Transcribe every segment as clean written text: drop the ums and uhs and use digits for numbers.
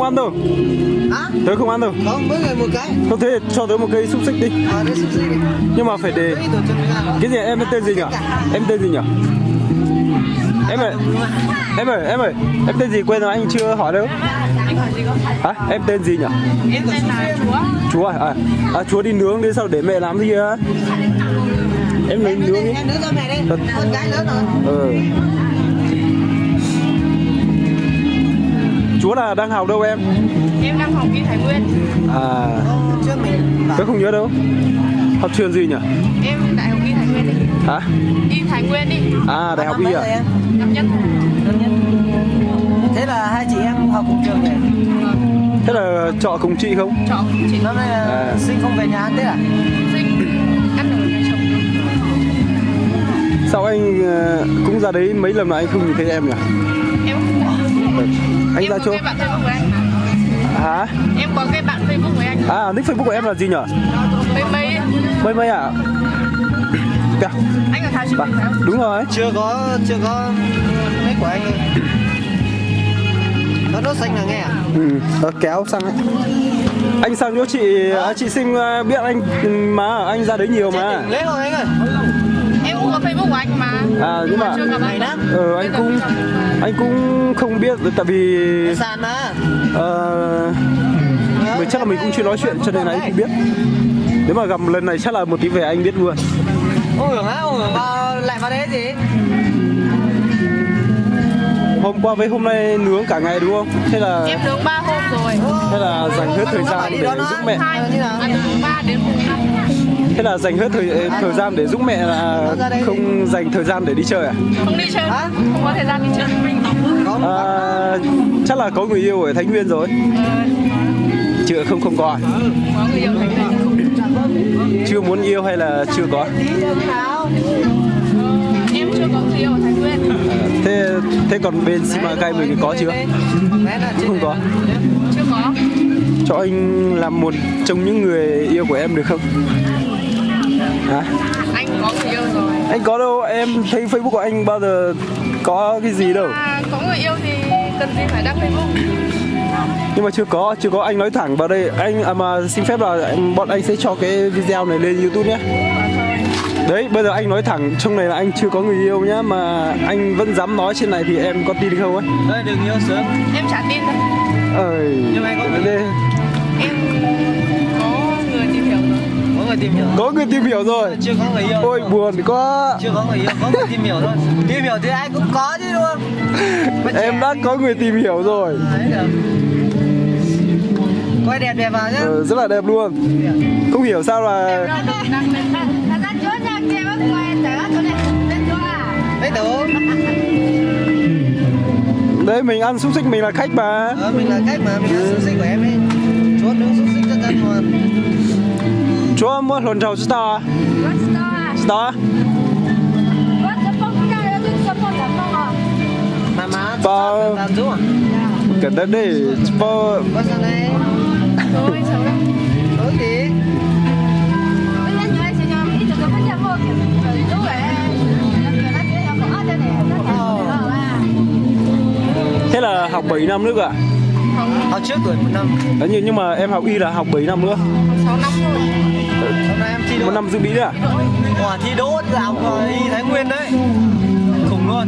ăn đâu. Hả? Tớ không ăn đâu. Không, mỗi người một cái. Không thế cho tớ một cây xúc xích đi. Đây xúc xích đi. Nhưng mà phải để cái gì em tên gì nhỉ? Em tên gì nhỉ? Em ơi, em tên gì quên rồi anh chưa hỏi đâu. Hả? Em tên gì nhỉ? Em tên là Chúa. Chúa à? Chúa đi nướng đi sao để mẹ làm gì á? Em lấy nướng đi. Em nướng cho mẹ đi. Con gái lớn rồi. Chúa là đang học đâu em? Em đang học Y Thái Nguyên. Trước mình Tớ không nhớ đâu. Học trường gì nhỉ? Em đại học Y Thái Nguyên đi. Hả? Y Thái Nguyên đi. Đại học Y à? Năm nhất. Thế là hai chị em học cùng trường nhỉ? Thế là trọ cùng chị không? Trọ chị. Năm nay là sinh không về nhà ăn Tết à? Sinh ăn ở nhà chồng. Sao anh cũng ra đấy mấy lần mà anh không nhìn thấy em nhỉ? Em không có. Anh Em ra có chỗ? cái bạn Facebook của anh. Hả? Em có cái bạn Facebook của anh. Nick Facebook của em là gì nhỉ? Mấy Mấy à? Kìa. anh ở Thái Nguyên phải không? Đúng rồi. Chưa có mấy của anh ơi. Nó đốt xanh là nghe à? Kéo sang ấy. Anh sang chỗ chị Sinh biết anh mà anh ra đấy nhiều mà. Lấy rồi anh ơi. Em cũng có Facebook của anh mà. Nhưng mà chưa gặp anh đó. anh cũng không biết tại vì Sàn mà. mình chắc là mình cũng chưa nói chuyện cho nên là anh không biết. Nếu mà gặp lần này chắc là một tí về anh biết luôn. Ông hưởng á, ông hưởng lại vào đấy gì? Hôm qua với hôm nay nướng cả ngày đúng không? Thế là Em nướng 3 hôm rồi. thế là dành hết thời gian để giúp mẹ. 3 đến 4 năm. Thế là dành hết thời gian để giúp mẹ là không dành thời gian để đi chơi à? Không đi chơi, không có thời gian đi chơi. Chắc là có người yêu ở Thái Nguyên rồi. Chưa không có à? Có người yêu Thái Nguyên. Chưa muốn yêu hay là chưa có? Em chưa có người yêu ở Thái Nguyên. Thế còn bên Simacai mình có chưa? Không có. Chưa có. Cho anh làm một trong những người yêu của em được không? Hả? Anh có người yêu rồi. Anh có đâu, em thấy Facebook của anh bao giờ có cái gì đâu. Có người yêu thì cần gì phải đăng Facebook. Nhưng mà chưa có, anh nói thẳng vào đây. Anh mà xin phép là bọn anh sẽ cho cái video này lên YouTube nhé. Đấy, bây giờ anh nói thẳng trong này là anh chưa có người yêu nhá, mà anh vẫn dám nói trên này thì em có tin không ấy? Đây đừng yêu sớm. Em chả tin đâu. Nhưng mà anh có đây. Em có người tìm hiểu rồi. Có người tìm hiểu. Có người tìm hiểu rồi. Chưa có người yêu. Ôi buồn quá. Chưa có người yêu, có người tìm hiểu thôi. Tìm hiểu thì ai cũng có chứ đúng không? Em đã có người tìm hiểu rồi. Quay đẹp đẹp vào nhá. Rất là đẹp luôn. Không hiểu sao là Đấy đủ. đấy mình ăn xúc xích mình là khách mà. Mình là khách mà, mình ăn xúc xích của em ấy. Chốt nướng xúc xích rất ngon. Chúa mua hồn trầu star. Star. Má Bao làm chú à? cái đấy để bao Có sao đây? Thôi, xấu đâu. Tối gì? thế là học 7 năm nữa à? Học trước tuổi 1 năm. Nhưng mà em học y là học 7 năm nữa. 6 năm rồi. Hôm nay em thi đỗ. 1 năm dự bị nữa à? Thi đỗ là học Y Thái Nguyên đấy. Khủng luôn.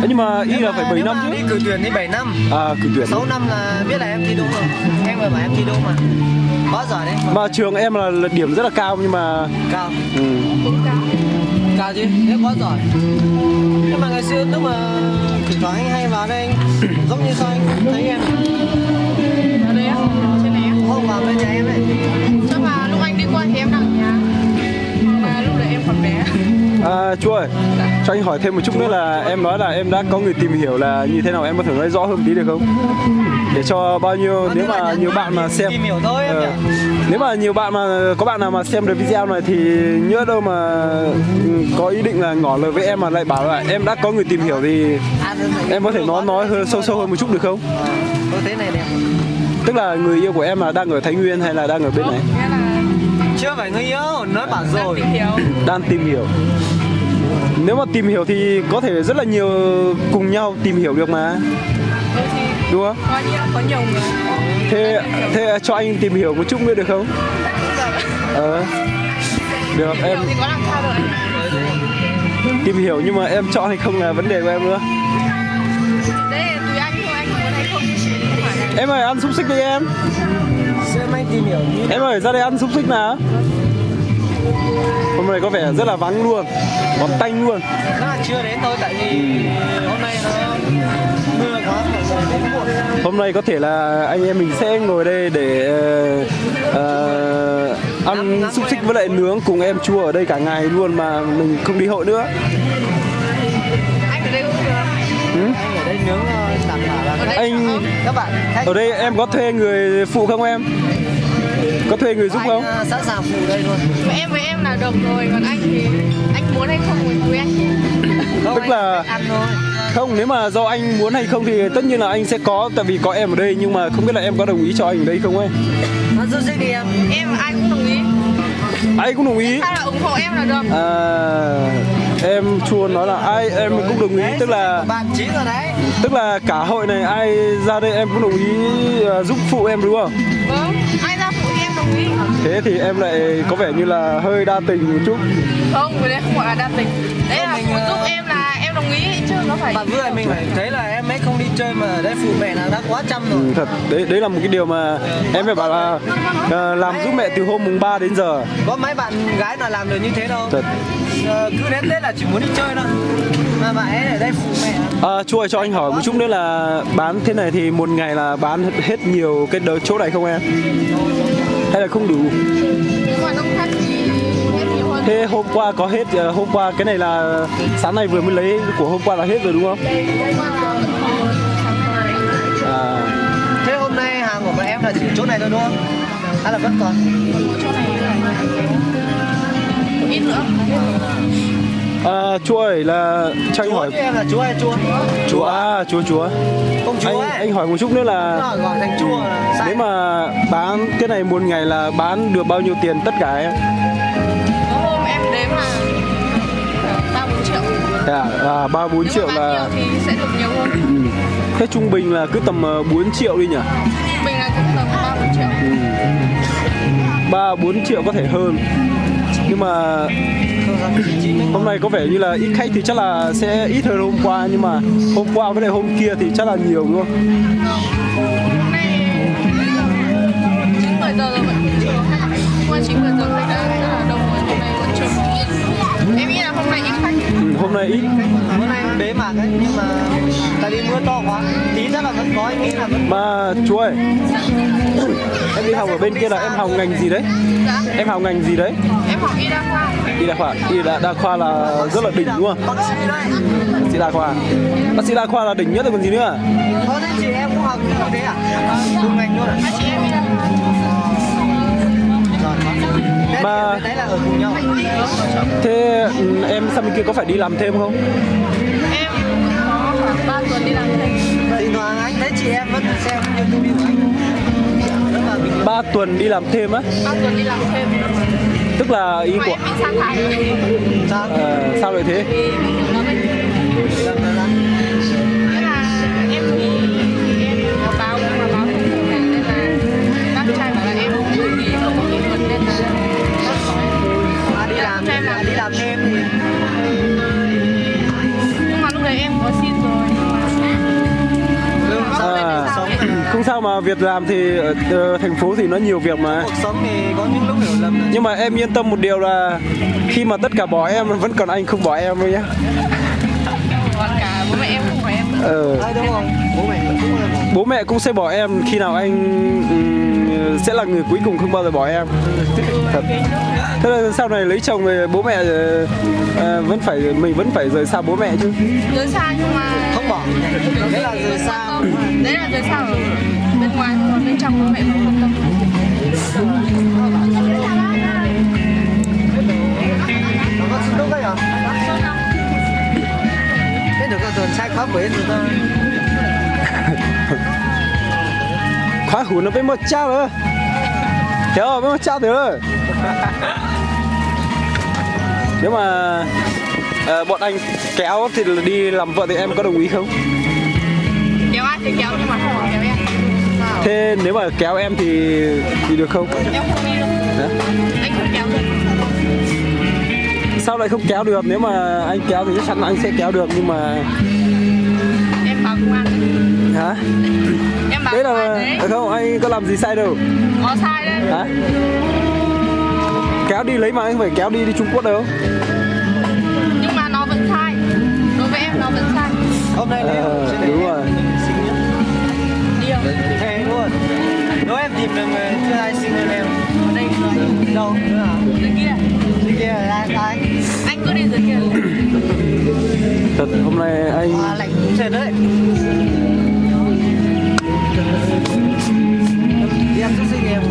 Nhưng mà y là phải 7 năm chứ. Đi cử tuyển thì 7 năm. Cử tuyển. 6 năm là biết là em thi đỗ rồi. Em vừa bảo em thi đỗ mà. Quá giỏi đấy. Mà trường em là điểm rất là cao nhưng mà Cao. Cao chứ, thế quá giỏi. Nhưng mà ngày xưa lúc mà thỉnh thoảng anh hay vào đây anh giống như sao anh thấy em Ở đây á, trên này á. không vào bên nhà em ấy. Chắc là lúc anh đi qua thì em đang ở nhà. Mà lúc đấy em còn bé. Chú ơi, cho anh hỏi thêm một chút nữa là em nói là em đã có người tìm hiểu là như thế nào, em có thể nói rõ hơn tí được không? Để cho bao nhiêu, nếu mà nhiều bạn mà xem tìm hiểu thôi em nhỉ? Nếu mà nhiều bạn mà có bạn nào mà xem được video này thì nhớ đâu mà có ý định là ngỏ lời với em mà lại bảo là em đã có người tìm hiểu thì em có thể nói hơn sâu hơn một chút được không? Tôi thế này đẹp. Tức là người yêu của em là đang ở Thái Nguyên hay là đang ở bên này? Nghĩa là Chưa phải người yêu, nói bảo rồi. Đang tìm hiểu. Nếu mà tìm hiểu thì có thể rất là nhiều cùng nhau tìm hiểu được mà. thì đúng không? Có nhiều người. Thế cho anh tìm hiểu một chút nữa được không? Được em Thì có làm sao được anh? tìm hiểu nhưng mà em chọn hay không là vấn đề của em nữa. Đấy tùy anh thôi, anh muốn hay không. Em ơi ăn xúc xích đi em. Xem anh tìm hiểu như Em ơi ra đây ăn xúc xích nào. Hôm nay có vẻ rất là vắng luôn, bó tanh luôn. chắc là chưa đến thôi, tại vì hôm nay nó mưa quá mọi người đến muộn. Hôm nay có thể là anh em mình sẽ ngồi đây để ăn xúc xích với lại nướng cùng em chua ở đây cả ngày luôn mà mình không đi hội nữa. Anh ở đây cũng được. Anh ở đây nướng đảm bảo là Ở đây Anh- sợ không? các bạn khách Ở đây em có thuê người phụ không em? Có thuê người giúp không? anh sẵn sàng phụ đây luôn. Với em là được rồi, còn anh thì anh muốn hay không thì tùy anh. Không, Tức anh là- ăn thôi. Không, nếu mà do anh muốn hay không thì tất nhiên là anh sẽ có, tại vì có em ở đây, nhưng mà không biết là em có đồng ý cho anh ở đây không ấy? Nó giúp sức đi em. Em ai cũng đồng ý. Anh cũng đồng ý. Sao là ủng hộ em là được. Em chua nói là ai em cũng đồng ý, tức là Bạn chín rồi đấy. cả hội này ai ra đây em cũng đồng ý giúp phụ em đúng không? Vâng, ai ra phụ thì em đồng ý. Thế thì em lại có vẻ như là hơi đa tình một chút. Không, cái đấy không gọi là đa tình. Đấy là phụ giúp em là em đồng ý chứ nó phải. Bạn vừa mình phải thấy là em ấy không đi chơi mà ở đây phụ mẹ là đã quá chăm rồi. Thật, đấy là một cái điều mà em phải bảo là làm giúp mẹ từ hôm mùng 3 đến giờ. Có mấy bạn gái nào làm được như thế đâu. Thật. Cứ đến Tết là chỉ muốn đi chơi thôi. Mà bạn ấy ở đây phụ mẹ. Chú ơi cho anh hỏi một chút nữa là bán thế này thì một ngày là bán hết nhiều cái chỗ này không em? Hay là không đủ? Nếu mà đông khách thì hết nhiều hơn. Thế hôm qua có hết, hôm qua cái này là sáng nay vừa mới lấy của hôm qua là hết rồi đúng không? Thế hôm nay hàng của bọn em là chỉ chỗ này thôi đúng không? Hay là vẫn còn? Ít nữa. Chú ơi là cho anh Chúa hỏi. chứ em là chúa hay chua? Chúa. Không chúa ấy. Anh hỏi một chút nữa là Gọi thành chua là sai. nếu mà bán cái này một ngày là bán được bao nhiêu tiền tất cả em? Có hôm em đếm là 3-4 triệu. 3-4 triệu Nếu mà bán là nhiều thì sẽ được nhiều hơn. thế trung bình là cứ tầm 4 triệu đi nhỉ? Mình là cũng tầm 3-4 triệu. 3-4 triệu có thể hơn. Nhưng mà hôm nay có vẻ như là ít khách thì chắc là sẽ ít hơn hôm qua, nhưng mà hôm qua với lại hôm kia thì chắc là nhiều đúng không? Hôm nay 9-10 giờ rồi vẫn chưa có khách. Hôm qua 9-10 giờ khách đã rất là đông rồi, hôm nay vẫn chưa có. Em nghĩ là hôm nay ít khách. Hôm nay ít. Hôm nay bế mạc ấy, nhưng mà tại vì mưa to quá, tí nữa là vẫn có, em nghĩ là vẫn. Mà chú ơi, em đi học ở bên kia là em học ngành gì đấy? Dạ. Em học ngành gì đấy? Em học y đa khoa. Đa khoa là rất là đỉnh đúng không? Bác sĩ đấy. Bác sĩ đa khoa. Bác sĩ đa khoa là đỉnh nhất rồi còn gì nữa? Thế chị em cũng học như thế à? Cùng ngành luôn à? Hai chị em y đa khoa. Thế Mà- bên đấy là ở cùng nhau. Thế em sang bên kia có phải đi làm thêm không? Em có khoảng 3 tuần đi làm thêm. Thỉnh thoảng anh thấy chị em vẫn xem YouTube của anh. Rất là bình thường. 3 tuần đi làm thêm á? 3 tuần đi làm thêm. Tức là ý Mà của em bị sa thải rồi. Sao? sao lại thế? Vì nó bệnh. Nghĩa là em thì em có báo nhưng mà báo không được nên là bác trai bảo là em không gửi thì không có kỷ luật nên là bác nói Đi làm thêm thì nhưng mà lúc đấy em có xin rồi lương Có sao thể để biết sao sống ấy. Không sao mà việc làm thì ở thành phố thì nó nhiều việc mà. cuộc sống thì có những lúc hiểu lầm. Nhưng mà em yên tâm một điều là khi mà tất cả bỏ em vẫn còn anh không bỏ em thôi nhá. Còn cả bố mẹ em không phải em nữa. Đấy đúng không? Bố mẹ cũng là một. Bố mẹ cũng sẽ bỏ em khi nào anh sẽ là người cuối cùng không bao giờ bỏ em. Thật. Thế là sau này lấy chồng thì bố mẹ mình vẫn phải rời xa bố mẹ chứ. Rời xa nhưng mà Không bỏ. Đấy là rời xa. đấy là rời xa ở bên ngoài còn bên trong bố mẹ vẫn quan tâm. Nó có xin lúc đấy hả? Thế được cái tuần sai khóa quế rồi thôi. Khóa hủ nó bên một trao nữa. Hiểu không? Bên một trao nữa. Nếu mà bọn anh kéo thì đi làm vợ thì em có đồng ý không? Kéo ai? thì kéo nhưng mà không có kéo em. Thế nếu mà kéo em thì được không? Em không đi đâu. Hả? Anh không kéo được. Sao lại không kéo được? Nếu mà anh kéo thì chắc chắn anh sẽ kéo được, nhưng mà Em báo công an. hả? Em báo Đấy công an là đấy. không, anh có làm gì sai đâu. Có sai đấy. Hả? Kéo đi lấy mà anh phải kéo đi Trung Quốc đâu. Nhưng mà nó vẫn sai. Đối với em nó vẫn sai. Hôm nay lễ hội trên đấy Đúng rồi. xinh nhất. Điều. Thề luôn. Nếu em tìm được người chưa ai xinh hơn em. Ở đây rồi. Đâu? Nữa à? Dưới kia. Dưới kia là ai? Anh cứ đi dưới kia. Thật hôm nay anh À, lạnh chết đấy. Đi ăn chút xinh em.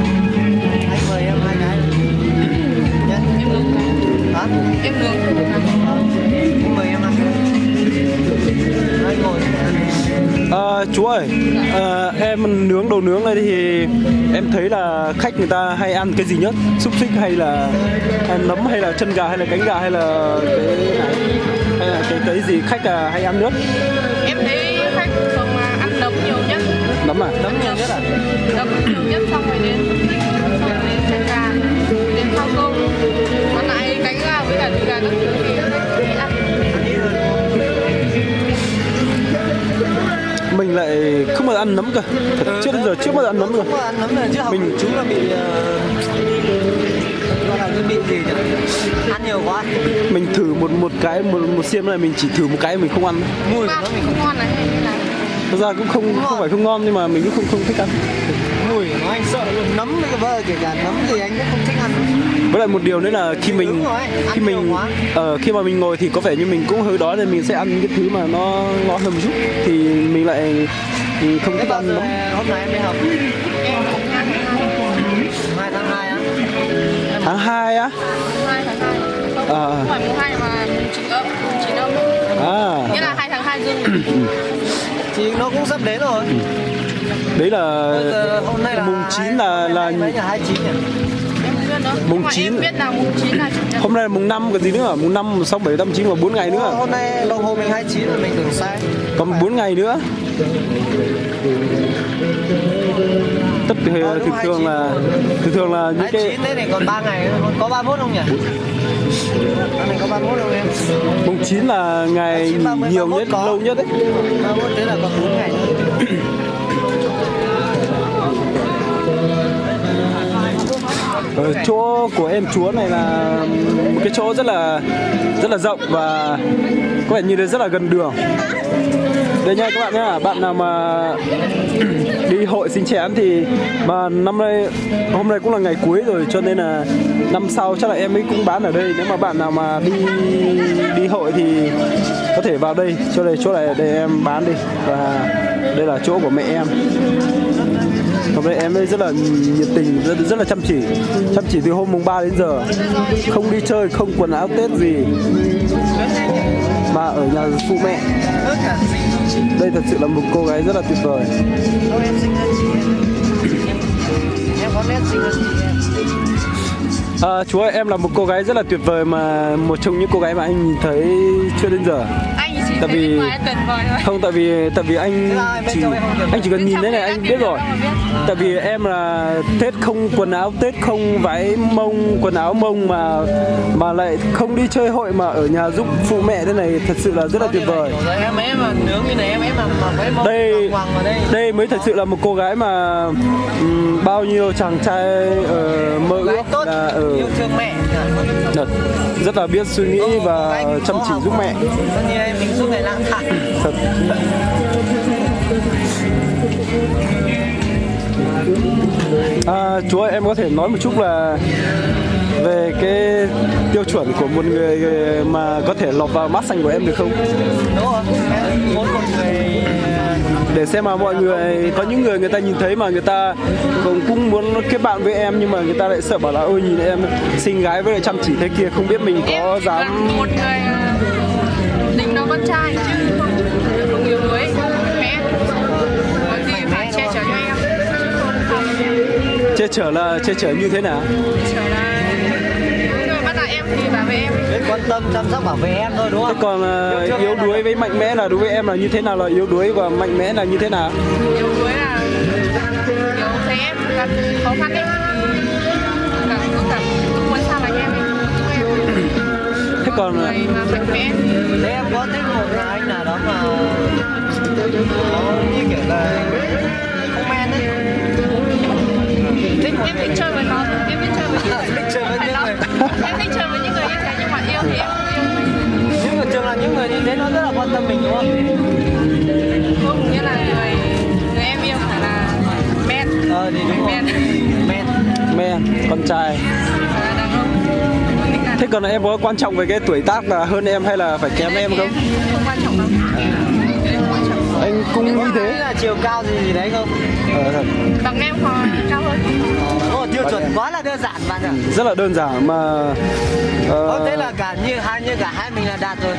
Anh mời em 2 cái. Nhá. Em nướng. Hả? Em nướng. Anh mời em ăn cái. Anh ngồi. chú ơi, em nướng đồ nướng này thì em thấy là khách người ta hay ăn cái gì nhất? Xúc xích hay là nấm hay là chân gà hay là cánh gà hay là cái này? Hay là cái gì khách hay ăn nhất? Em thấy khách thường mà ăn nấm nhiều nhất. Nấm à? Nấm nhiều nhất à? Nấm nhiều nhất, xong rồi đến chân gà, đến rau tôm. Còn lại cánh gà với cả thịt gà các thứ thì khách ăn. Mình lại không bao giờ ăn nấm cơ. Thật, trước đến giờ chưa bao giờ ăn nấm rồi. Không có ăn nấm rồi chứ học Mình- chú là bị gọi là cái bị gì nhỉ? Ăn nhiều quá. Mình thử một cái một xiêm này, mình chỉ thử một cái mình không ăn. Mùi của Mà nó mình không ngon này hay như nào? Thật ra cũng không phải không ngon, nhưng mà mình cũng không thích ăn. mùi của nó anh sợ luôn. Nấm với cả vợ kể cả nấm thì anh cũng không thích ăn. Với lại một điều nữa là khi mình Đúng rồi, ăn khi nhiều mình quá. khi mà mình ngồi thì có vẻ như mình cũng hơi đói, nên mình sẽ ăn những cái thứ mà nó ngon hơn một chút, thì mình lại không Thế thích bao ăn giờ nấm. hôm nay em đi học? Em cũng 2 tháng 2. 2 tháng 2 á? Tháng 2 á? 2 tháng 2. Không phải mùng 2 mà mùng 9 âm. 9 âm. À, Nghĩa là 2 tháng 2 dương. Thì nó cũng sắp đến rồi. đấy là Bây giờ hôm nay là mùng 9 là mấy nhỉ? 29 nhỉ? Em không biết nữa. Mùng Nhưng mà 9. em biết là mùng 9 là chủ nhật. hôm nay là mùng 5 còn gì nữa, mùng 5, mùng 6, 7, 8, 9 và 4 ngày nữa. Hôm nay đồng hồ mình 29 rồi mình tưởng sai. Còn 4 ngày nữa. Tất đúng thường thường là những cái 29 thế thì còn 3 ngày nữa. Có 31 không nhỉ? Hôm nay có 31 không em? mùng 9 là ngày 29, 30, nhiều 31 nhất, có. lâu nhất đấy. 31 thế là còn 4 ngày nữa. Ở chỗ của em chúa này là một cái chỗ rất là rộng và có vẻ như là rất là gần đường. Đây nha các bạn nhá, bạn nào mà đi hội sinh chén thì mà hôm nay cũng là ngày cuối rồi, cho nên là năm sau chắc là em ấy cũng bán ở đây. Nếu mà bạn nào mà đi hội thì có thể vào đây, chỗ này để em bán đi. Và đây là chỗ của mẹ em. Hôm nay em ấy rất là nhiệt tình, rất là chăm chỉ từ hôm mùng 3 đến giờ, không đi chơi, không quần áo Tết gì, mà ở nhà phụ mẹ. Tất cả xinh. Đây thật sự là một cô gái rất là tuyệt vời. Đâu em xinh hơn chị em. Em có nét xinh hơn chị em. Chú ơi, em là một cô gái rất là tuyệt vời, mà một trong những cô gái mà anh nhìn thấy chưa đến giờ. Anh chỉ Tại thấy vì- bên ngoài tuyệt vời thôi. Không, tại vì anh chỉ cần nhìn thế này anh biết rồi. Tại vì em là Tết không quần áo Tết, không váy mông, quần áo mông, mà lại không đi chơi hội, mà ở nhà giúp phụ mẹ thế này, thật sự là rất là tuyệt vời. Rồi em mà nướng như này em mà với mông Đây hoàng vào đây. đây mới thật sự là một cô gái mà bao nhiêu chàng trai mơ Gái ước tốt, là yêu thương mẹ. rất là biết suy nghĩ và chăm chỉ giúp mẹ. Tất nhiên em mình giúp mẹ lang thang. Thật. Chú ơi, em có thể nói một chút là về cái tiêu chuẩn của một người mà có thể lọt vào mắt xanh của em được không? Đúng rồi. Em muốn một người Để xem mà mọi người, có những người ta nhìn thấy mà người ta cũng muốn kết bạn với em, nhưng mà người ta lại sợ bảo là ôi nhìn em xinh gái với lại chăm chỉ thế kia, không biết mình Em có chỉ dám. cần một người tính nó con trai chứ không yếu đuối mẹ, có gì phải che chở cho em chứ không Che chở như thế nào? chở là nhưng mà bắt là em thì bảo vệ em. Biết quan tâm chăm sóc bảo vệ em thôi đúng Thế không? còn yếu đuối với mạnh mẽ là đối với em là như thế nào, là yếu đuối và mạnh mẽ là như thế nào? Yếu đuối là kiểu thấy em gặp khó khăn ấy thì cảm cũng muốn sao lành em ấy. Thế còn Người mà mạnh mẽ thì Thế em có thích một anh nào đó mà nó như kiểu là không men ấy? em thích chơi với nó, em thích chơi với những người Thích chơi với phải những lắm. người. Em thích chơi với những người như thế, nhưng mà yêu thì em không yêu. Nhưng mà thường là những người như thế nó rất là quan tâm mình đúng không? Không, nghĩa là người em yêu phải là men. Thì đúng rồi. Men. Men. men, con trai. Phải là đàn ông. Mình là Thế còn em có quan trọng về cái tuổi tác là hơn em hay là phải kém em không? Không quan trọng lắm. Cái đấy không quan trọng. Anh cũng Em nghĩ có nghĩ thế. là chiều cao gì đấy không? Thật. Bằng em hoặc cao hơn. Tiêu chuẩn quá là đơn giản bạn ạ. Rất là đơn giản mà Thế là cả hai mình là đạt rồi.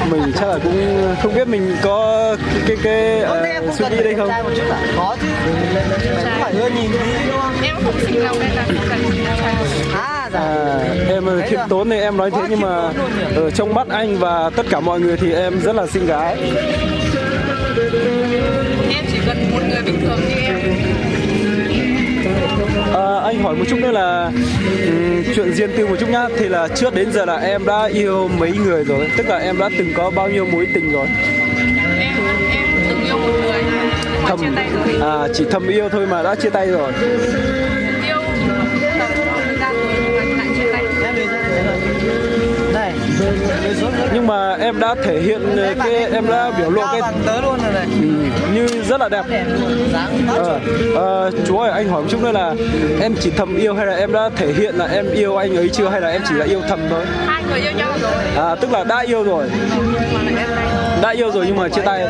mình chắc là cũng không biết mình có cái Thế em cũng suy cần nghĩ đây phải không? đẹp trai một chút à? Có chứ. Cũng phải ưa nhìn tí đúng không? Em không xinh lắm nên là không cần trai. Em khiêm tốn thì em nói thế, nhưng mà ở trong mắt anh và tất cả mọi người thì em rất là xinh gái. Em chỉ cần một người bình thường như em. Anh hỏi một chút nữa là chuyện riêng tư một chút nhá, thì là trước đến giờ là em đã yêu mấy người rồi, tức là em đã từng có bao nhiêu mối tình rồi? Em từng yêu một người nhưng mà chia tay rồi. Chỉ thầm yêu thôi mà đã chia tay rồi. Yêu tầm thời gian rồi nhưng mà lại chia tay. Em đi ra đây rồi. Đây. Đi xuống nữa. Nhưng mà em đã thể hiện cái, em đã biểu lộ cái bằng tớ luôn rồi này. như rất là đẹp. Đẹp luôn. Dáng Chú ơi, anh hỏi một chút nữa là em chỉ thầm yêu hay là em đã thể hiện là em yêu anh ấy chưa, hay là em chỉ là yêu thầm thôi? Hai người yêu nhau rồi. Tức là đã yêu rồi. Mà lại chia tay. Đã yêu rồi nhưng mà chia tay. Em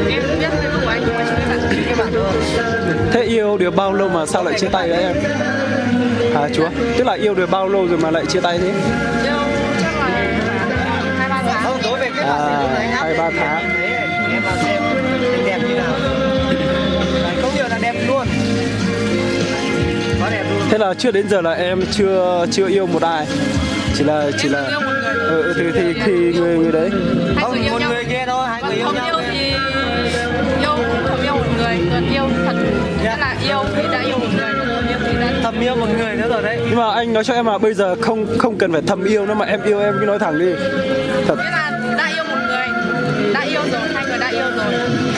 biết Facebook của anh nhưng mà chưa biết bạn. Thế yêu được bao lâu mà sao lại chia tay đấy em? Chúa, tức là yêu được bao lâu rồi mà lại chia tay thế? Yêu chắc là 2-3 tháng. Không, đối về cái bạn thì lúc này 2-3 tháng. Em vào xem xinh đẹp như nào. Đấy, không nhiều là đẹp luôn. Quá đẹp luôn. Thế là trước đến giờ là em chưa yêu một ai, chỉ là Em yêu một người. thì người đấy. Hai Không, người yêu một nhau. người kia thôi, hai người yêu Không nhau. yêu thì yêu thầm yêu một người, còn yêu thật nghĩa là yêu thì đã yêu một người, còn yêu thì đã Thầm yêu một người nữa rồi đấy. Nhưng mà anh nói cho em là bây giờ không cần phải thầm yêu nữa, mà em yêu em cứ nói thẳng đi. Thật. nghĩa là đã yêu một người, đã yêu rồi, hai người đã yêu rồi,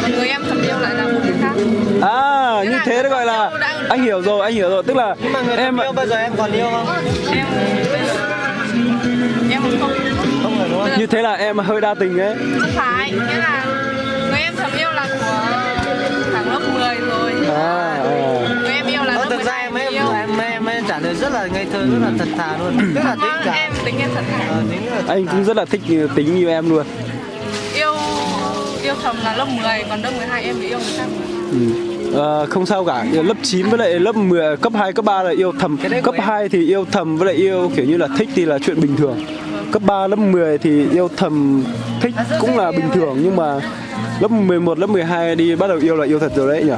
còn người em thầm yêu lại là một người khác. Như thế nó gọi là anh hiểu rồi, tức là Nhưng mà người em thầm yêu bây giờ em còn yêu không? Em bây giờ em không Không rồi đúng không? như thế là em hơi đa tình ấy. không phải, nghĩa là người em thầm yêu là của khoảng lớp 10 rồi. Người em yêu là lớp Thực ra 12 em yêu. em trả lời rất là ngây thơ, rất là thật thà luôn. Tức là tính cả. Em tính em thật thà. Tính là Anh cũng rất là thích tính như em luôn. Yêu thầm là lớp 10, còn lớp 12 em thì yêu người khác. Không sao cả, lớp 9 với lại lớp 10, cấp 2, cấp 3 là yêu thầm. Cấp 2 thì yêu thầm với lại yêu kiểu như là thích thì là chuyện bình thường. Cấp 3, lớp 10 thì yêu thầm thích cũng là bình thường, nhưng mà lớp 11, lớp 12 đi bắt đầu yêu là yêu thật rồi đấy nhỉ.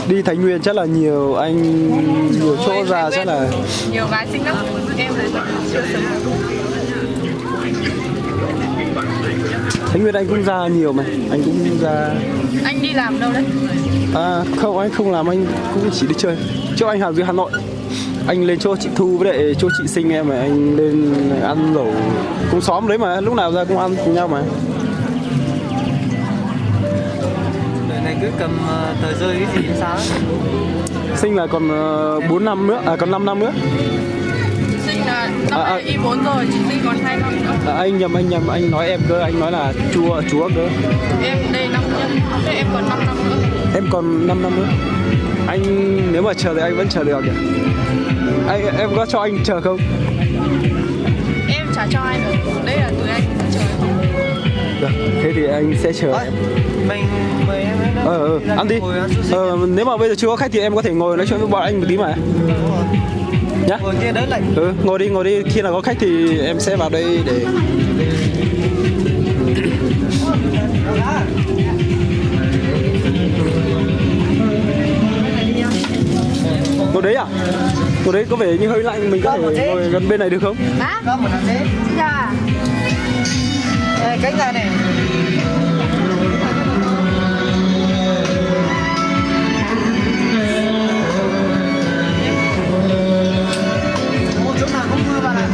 Đi Thái Nguyên chắc là nhiều chỗ ra chắc là nhiều gái xinh lắm, em thì chưa sống. Thái Nguyên anh cũng ra nhiều mà, anh cũng ra. Anh đi làm đâu đấy? Không, anh không làm, anh cũng chỉ đi chơi. Trước anh làm dưới Hà Nội, anh lên chỗ chị Thu với lại chỗ chị Sinh em mà, anh lên ăn lẩu cũng xóm đấy mà, lúc nào ra cũng ăn cùng nhau mà. đời này cứ cầm tờ rơi cái gì cũng sao. Sinh là còn 4 năm nữa, còn 5 năm nữa. Sinh là năm nay Y4 rồi, chị Sinh còn 2 năm nữa. Anh nhầm, anh nói em cơ, anh nói là chúa cơ. Em đây 5 năm, thế em còn 5 năm nữa. Em còn 5 năm nữa. Anh nếu mà chờ thì anh vẫn chờ được nhỉ? Em có cho anh chờ không? Em chả cho ai được, đây là tụi anh chờ em. Được, thế thì anh sẽ chờ em. Mình mời em đấy. Ăn đi. Nếu mà bây giờ chưa có khách thì em có thể ngồi nói chuyện với bọn anh một tí mà. Nhá. Ngồi kia đỡ lạnh. Ngồi đi, khi nào có khách thì em sẽ vào đây để. Chỗ đấy à? Chỗ đấy có vẻ như hơi lạnh, mình có thể ngồi gần bên này được không? Má, Có một thằng thế. xin chào à? Ê, cánh ra này. Một chỗ nào không mưa bạn ạ.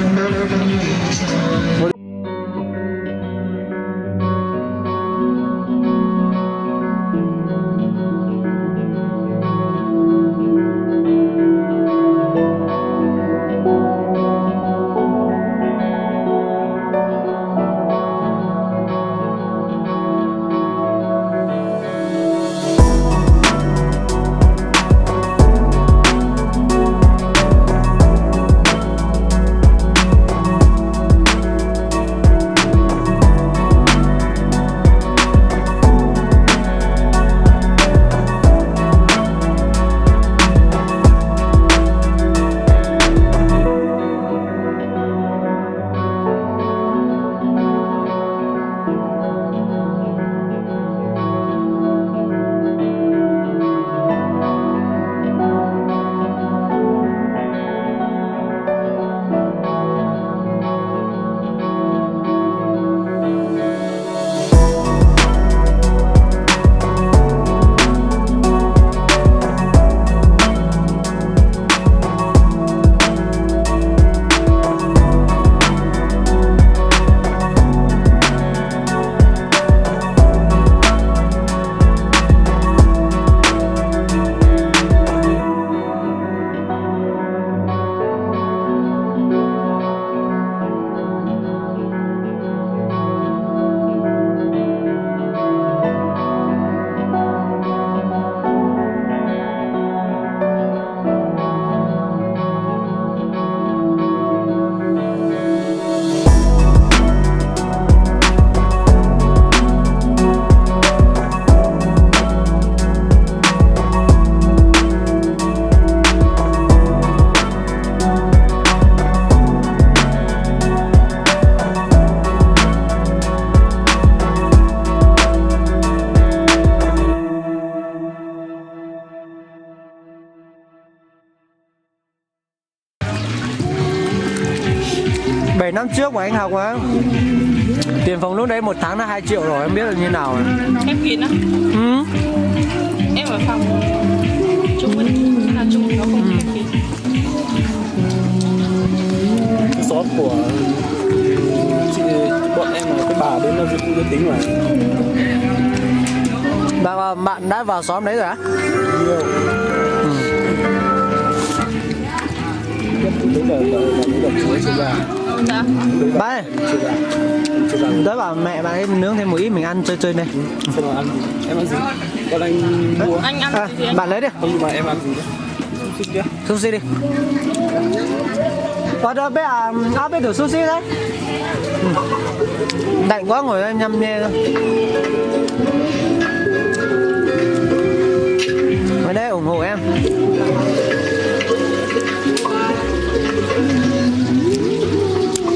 Bảy năm trước mà anh học á, tiền phòng lúc đấy 1 tháng là 2 triệu rồi, em biết là như nào rồi. Em kín á? Ừ. Em ở phòng chung ấy, là chung nó không khép kín. Cái xóm của chị, bọn em là cái bà đến là dịch vụ giới tính mà. Bạn đã vào xóm đấy rồi á? Nhiều. Đấy là những đợt chuối chưa ra. Dạ. Ba ơi, tới bảo mẹ bạn ấy nướng thêm một ít mình ăn chơi này. Xem nào ăn gì? Em ăn gì? Còn anh mua. Anh ăn gì anh? Bạn lấy đi. Không, nhưng mà em ăn gì đấy? Sushi kia. Sushi đi. Đó bé biết được sushi đấy. Lạnh quá ngồi đây nhâm nhe thôi. Ở đây ủng hộ em.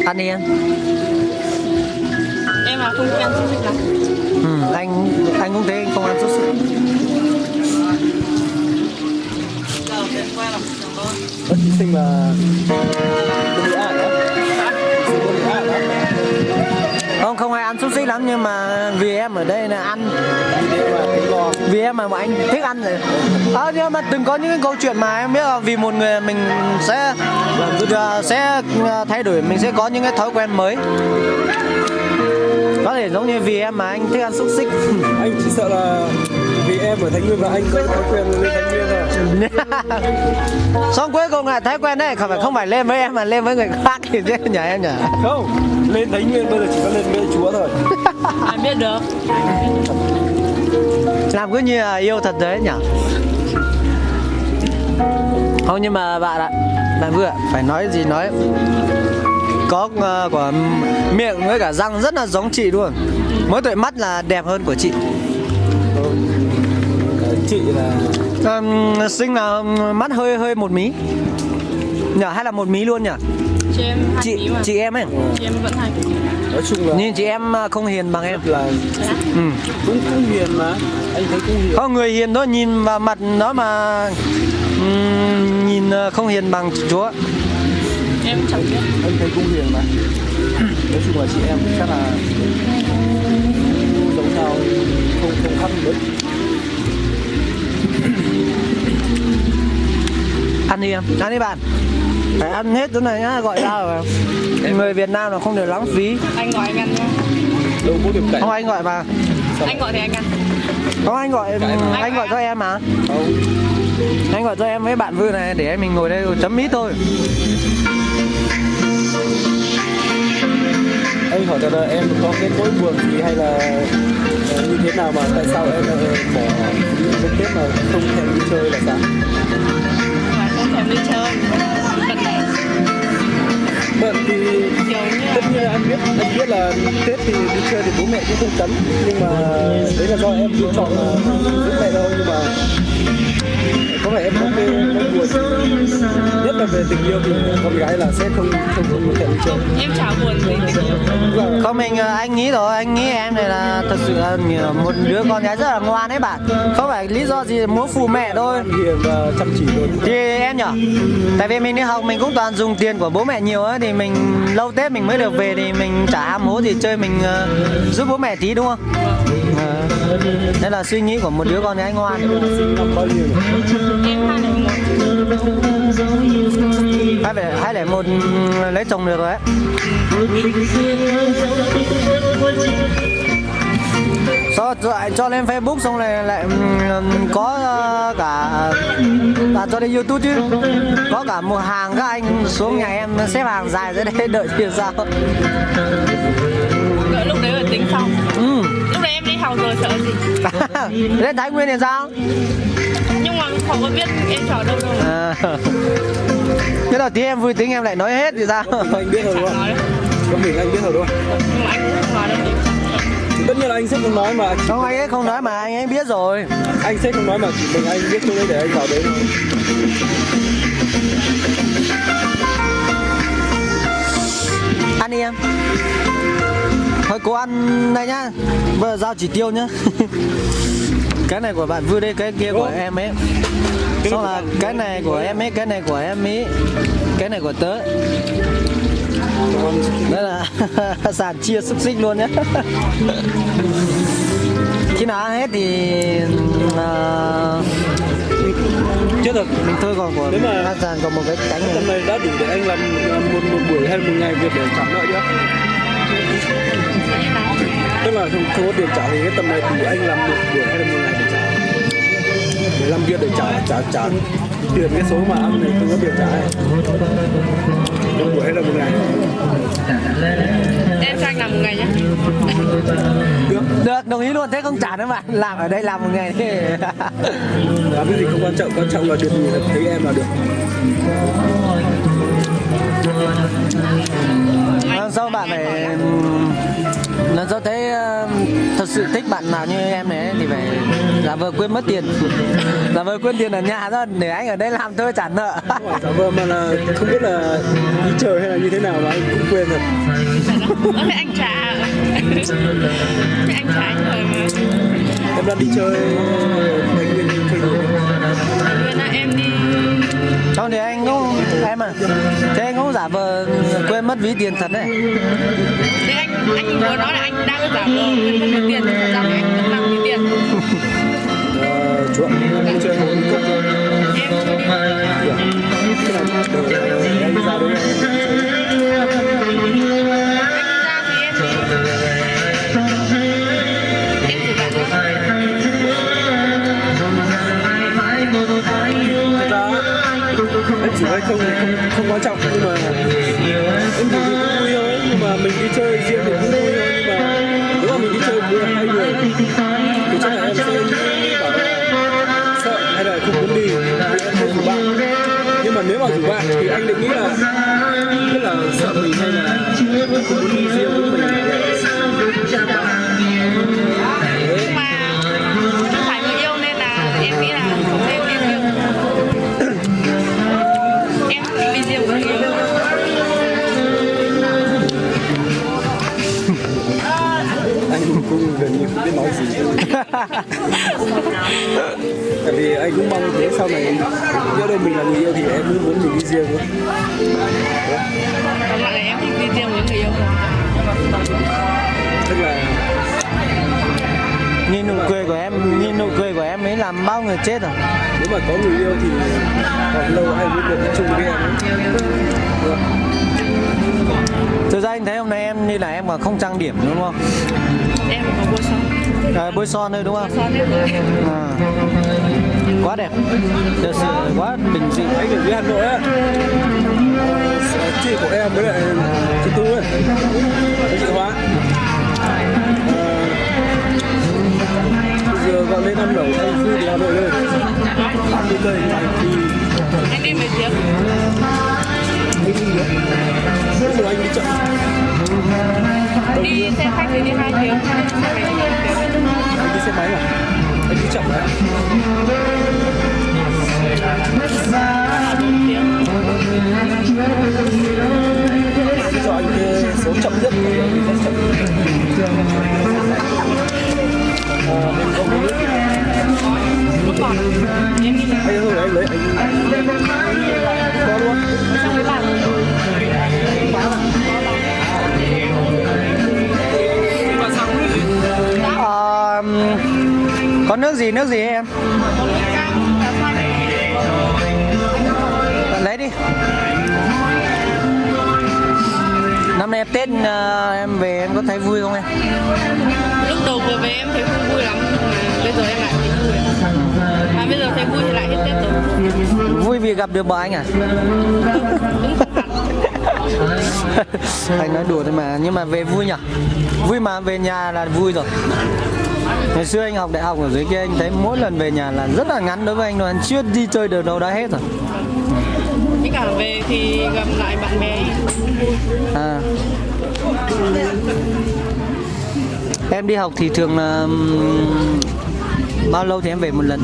Ăn đi em. Em là không ăn sushi lắm. Anh cũng thế, anh không ăn sushi. Thí sinh là cô bị ải đó. Cô bị ải đó. Không ai ăn sushi lắm nhưng mà vì em ở đây là ăn. Vì em mà bọn anh thích ăn rồi. Nhưng mà từng có những cái câu chuyện mà em biết là vì một người mình sẽ thay đổi, mình sẽ có những cái thói quen mới. Có thể giống như vì em mà anh thích ăn xúc xích. Anh chỉ sợ là vì em ở Thái Nguyên và anh có thói quen lên Thái Nguyên thôi. Xong cuối cùng lại thói quen đấy, không phải lên với em mà lên với người khác thì chứ nhờ em nhỉ? Không, lên Thái Nguyên bây giờ chỉ có lên với Chúa thôi. Ai biết được. Làm cứ như là yêu thật đấy nhỉ? Không, nhưng mà bạn ạ, bạn vừa phải nói gì nói. Có của miệng với cả răng rất là giống chị luôn. Mỗi tội mắt là đẹp hơn của chị. Chị là Xinh là mắt hơi 1 mí nhỉ, hay là 1 mí luôn nhỉ? Chị em 2 mí mà. Chị em ấy. Chị em vẫn 2 mí. nói chung là Nhưng chị em không hiền bằng em. là cũng hiền mà anh thấy cũng hiền. Có người hiền đó, nhìn vào mặt nó mà nhìn không hiền bằng Chúa. Em chẳng biết. Anh thấy cũng hiền mà. Nói chung là chị em chắc là giống nhau, không khác mấy. Ăn đi em, ăn đi bạn. Phải ăn hết chỗ này nhá, gọi ra rồi. Người Việt Nam là không được lãng phí. Anh gọi anh ăn nhá. Đâu có điểm cạnh. Không anh gọi mà. Anh gọi thì anh ăn. Không anh gọi cho em mà. Không. Anh gọi cho em với bạn Vư này để mình ngồi đây chấm ít thôi. Anh hỏi là em có cái nỗi buồn gì hay là như thế nào mà tại sao em bỏ cái Tết mà không thèm đi chơi là sao? Mà không thèm đi chơi. Bận này. Bận thì Kiểu như tất nhiên là anh biết là Tết thì đi chơi thì bố mẹ cũng không cấm, nhưng mà đấy là do em lựa chọn là bố mẹ đâu, nhưng mà có vẻ em có cái nỗi buồn nhất là về tình yêu thì con gái là sẽ không thèm đi chơi. em chả buồn gì tình yêu. Không mình anh nghĩ rồi, anh nghĩ em này là thật sự là một đứa con gái rất là ngoan đấy bạn. Không phải lý do gì muốn phụ mẹ thôi. Hiền và chăm chỉ luôn. Thì em nhở. Tại vì mình đi học mình cũng toàn dùng tiền của bố mẹ nhiều ấy, thì mình lâu Tết mình mới được về thì mình chả ham hố gì chơi, mình giúp bố mẹ tí đúng không? Đây là suy nghĩ của một đứa con gái ngoan. Sinh năm bao nhiêu nhỉ? Em 201. 201 lấy chồng được rồi đấy. Cho lên Facebook xong lại có cả cho lên YouTube chứ, có cả một hàng các anh xuống nhà em xếp hàng dài dưới đây đợi thì sao. Đợi lúc đấy là tính sau. Lúc đấy em đi học rồi sợ gì. Lên Thái Nguyên thì sao? Nhưng mà họ có biết em trò đâu đâu. Thế là tí em vui tính em lại nói hết thì sao? Anh biết rồi đúng Chẳng không? nói đâu. Có mình anh biết rồi đúng không? Nhưng mà anh cũng không nói đâu. Tất nhiên là anh sẽ không nói mà. Không, anh ấy không nói mà anh ấy biết rồi. Anh sẽ không nói mà chỉ mình anh biết thôi để anh vào đấy thôi. Ăn đi em. Thôi cố ăn đây nhá. Bây giờ giao chỉ tiêu nhá. Cái này của bạn Vư đây, cái kia của em ấy. Xong là cái này của em ấy, cái này của em ấy, cái này của tớ. Đây là sàn chia xúc xích luôn nhé. Khi nào ăn hết thì Chết rồi. mình thôi, còn của Nếu mà ăn sàn còn một cái cánh Hôm này. nay đã đủ để anh làm một buổi hay một ngày việc để trả nợ chưa? Tức là không có tiền trả thì cái tầm này đủ anh làm một buổi hay là một ngày để trả? Để làm việc để trả tiền cái số mà ăn này không có tiền trả ấy. Một buổi hay là một ngày? Em cho anh làm một ngày nhé. Được, đồng ý luôn. Thế không trả nữa bạn. Làm ở đây làm một ngày đi. Làm cái gì không quan trọng là được nhìn thấy em là được. Lần sau bạn phải, lần sau thấy thật sự thích bạn nào như em này thì phải giả vờ quên mất tiền. Giả vờ quên tiền ở nhà thôi, để anh ở đây làm thôi trả nợ. Không phải giả vờ mà là không biết là đi chơi hay là như thế nào mà anh cũng quên rồi. Thế anh trả. Thế anh trả anh rồi mà. Em đang đi chơi anh Nguyên chơi gì? Nguyên là em đi. Không thì anh cũng, em à, thế anh cũng giả vờ quên mất ví tiền thật đấy. Thế anh muốn nói là anh đang giả vờ quên mất ví tiền, thật ra thì anh vẫn mang ví tiền. Chú ạ, đi chơi không đi cốc chưa? Em chưa đi. Cái này anh đi ra đấy. Anh ra thì em đi. Em rủ bạn đi. Thật ra anh chỉ hay không quan trọng, nhưng mà em thì cũng vui thôi, nhưng mà mình đi chơi riêng thì cũng vui thôi, nhưng mà nếu mà mình đi chơi vừa hai người thì chắc là em sẽ bảo là sợ hay là không muốn đi thì em không rủ bạn. Nhưng mà nếu mà rủ bạn thì anh định nghĩ là sợ mình hay là không muốn đi riêng với mình. Nhưng mà không phải người yêu nên là em nghĩ là không nên đi riêng. Em định đi riêng với người yêu. Anh cũng gần như không biết nói gì. Tại vì anh cũng mong thế sau này nhớ đây mình là người yêu thì em cũng muốn mình đi riêng luôn. Còn lại em thích đi riêng với người yêu. Tức là Nhìn nụ cười của em ấy làm bao người chết rồi. nếu mà có người yêu thì còn lâu anh mới được đi chung với em. Thực ra anh thấy hôm nay em như là em mà không trang điểm đúng không? Em có bôi son. Bôi son thôi đúng không? Son hết rồi. À, quá đẹp, thật sự quá bình dị. Anh ở dưới Hà Nội á, chị của em với lại chị Tu ấy, với chị Hóa. Bây giờ gọi lên ăn lẩu anh Phi đi Hà Nội lên. Ăn đi cây anh đi. Anh đi mấy tiếng? Anh đi nữa. Bây giờ anh đi chậm. Đi xe khách thì đi 2 tiếng. Anh đi xe máy à? Anh đi chậm đấy. 4 tiếng. Bây giờ anh cái số chậm nhất thì anh đi rất chậm. Mình có một nước. Lúc còn em đi làm. Anh thôi anh lấy anh có luôn. Xong với bạn. Có nước gì em? Lấy đi. Năm nay em Tết em về em có thấy vui không em? Lúc đầu vừa về em thấy không vui lắm, nhưng mà bây giờ em lại thấy vui. Mà bây giờ thấy vui thì lại hết Tết rồi. Vui vì gặp được bọn anh à? Anh nói đùa thôi mà, nhưng mà về vui nhỉ? Vui mà về nhà là vui rồi. Ngày xưa anh học đại học ở dưới kia anh thấy mỗi lần về nhà là rất là ngắn đối với anh rồi, anh chưa đi chơi được đâu đã hết rồi. Với cả về thì gặp lại bạn bè. À. Em đi học thì thường là bao lâu thì em về một lần?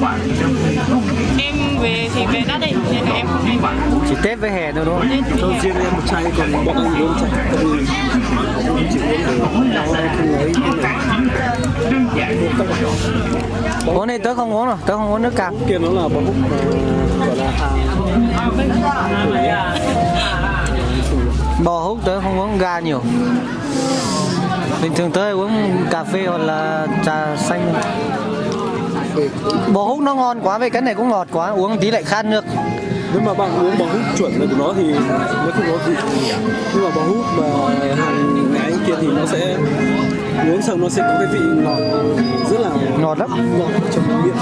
Em về thì về đã đây nên là em không hay về. Chỉ Tết với hè thôi đúng không? Thôi riêng em một chai còn bọn anh uống chai. Không chỉ uống đâu ai không lấy cái này. Uống này tớ không uống rồi, tớ không uống nước cam. Kia nó là bò húc gọi là Bò húc tớ không uống, ga nhiều. Bình thường tớ hay uống cà phê hoặc là trà xanh. Bò húc nó ngon quá, với cái này cũng ngọt quá, uống tí lại khát nước. nếu mà bạn uống bò húc chuẩn của nó thì nó không có vị, nhưng mà bò húc mà hàng nhái kia thì nó sẽ uống xong nó sẽ có cái vị ngọt rất là Ngọt lắm. ngọt trong miệng.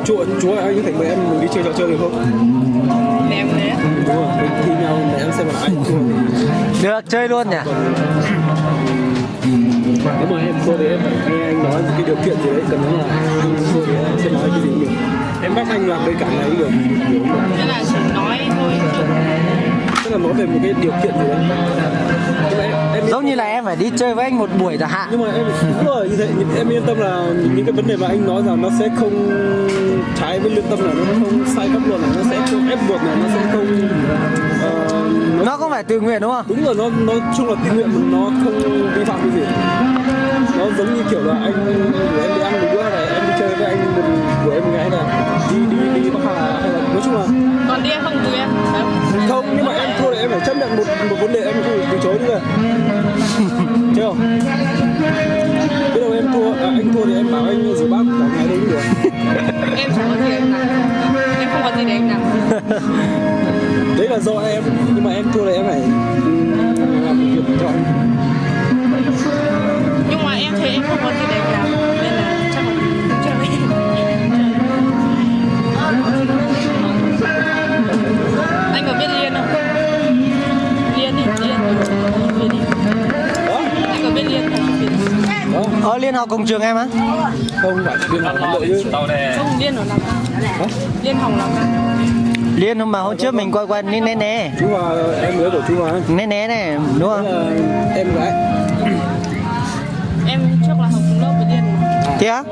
Chú ơi, anh có thể mời em mình đi chơi trò chơi được không? Em đấy. Đúng rồi, mình thi nhau để em xem là ai thua. Được, chơi luôn nhỉ? Nếu mà em thua thì em phải nghe anh nói một cái điều kiện gì đấy, cần nó là anh thua thì em sẽ nói cái gì cũng được. Em bắt anh làm cái cả này cũng được. Thế là chỉ nói thôi. Tức là nói về một cái điều kiện gì đấy. Nhưng mà em Giống như là em phải đi chơi với anh một buổi chẳng hạn. nhưng mà em đúng rồi, như thế em yên tâm là những cái vấn đề mà anh nói rằng nó sẽ không trái với lương tâm, là nó không sai pháp luật, là nó sẽ không ép buộc, là nó sẽ không Nó không phải tự nguyện đúng không? đúng rồi, nó chung là tự nguyện mà nó không vi phạm cái gì. Nó giống như kiểu là anh của em đi ăn một bữa này, em đi chơi với anh một buổi em gái là đi Bắc Hà, hay là nói chung là Còn đi em không từ em. không, nhưng mà em thua thì em phải chấp nhận một vấn đề, em không được từ chối nữa. Chưa không? Biết đâu em thua, anh thua thì em bảo anh rửa bát cả ngày đấy cũng được. Em chẳng có gì để anh làm. Em không có gì để anh làm. Đấy là do em, nhưng mà em thua thì em phải làm một việc cho anh. Nhưng mà em thấy em không có gì để anh làm nên là chắc là không chơi. Anh có biết Liên không? Liên đi. Đó, Anh có biết Liên không? đó. Liên học cùng trường em á? Không phải biên học Hà Nội chứ. Không, Liên ở làm. Liên Hồng làm. Liên hôm mà hôm trước mình quay đi né né. Chú Hòa, em nhớ của chú Hòa. Né né này, đúng không? Là em gái. Em trước là học cùng lớp với Liên. Thế á?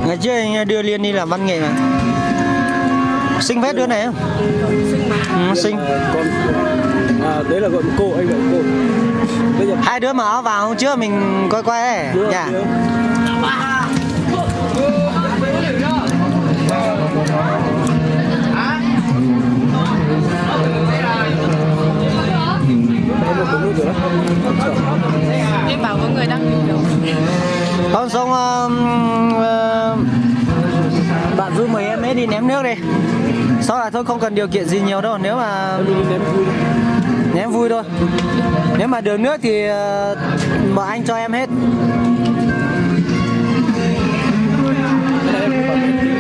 Ngày trước anh đưa Liên đi làm văn nghệ mà. Xinh phết đứa này không? Xinh mà. Xinh. Con À, đấy là gọi cô, anh gọi cô. Bây giờ Hai đứa mà áo vào hôm trước mình quay quay ấy được, nha. được. Em một nước rồi đó. Em bảo có người đang nhìn đâu. Không xong bạn vui mời em ấy đi ném nước đi. Sau là thôi không cần điều kiện gì nhiều đâu. Nếu mà Em đi ném vui. ném vui thôi. Nếu mà đường nước thì bọn anh cho em hết. Cái này em không bảo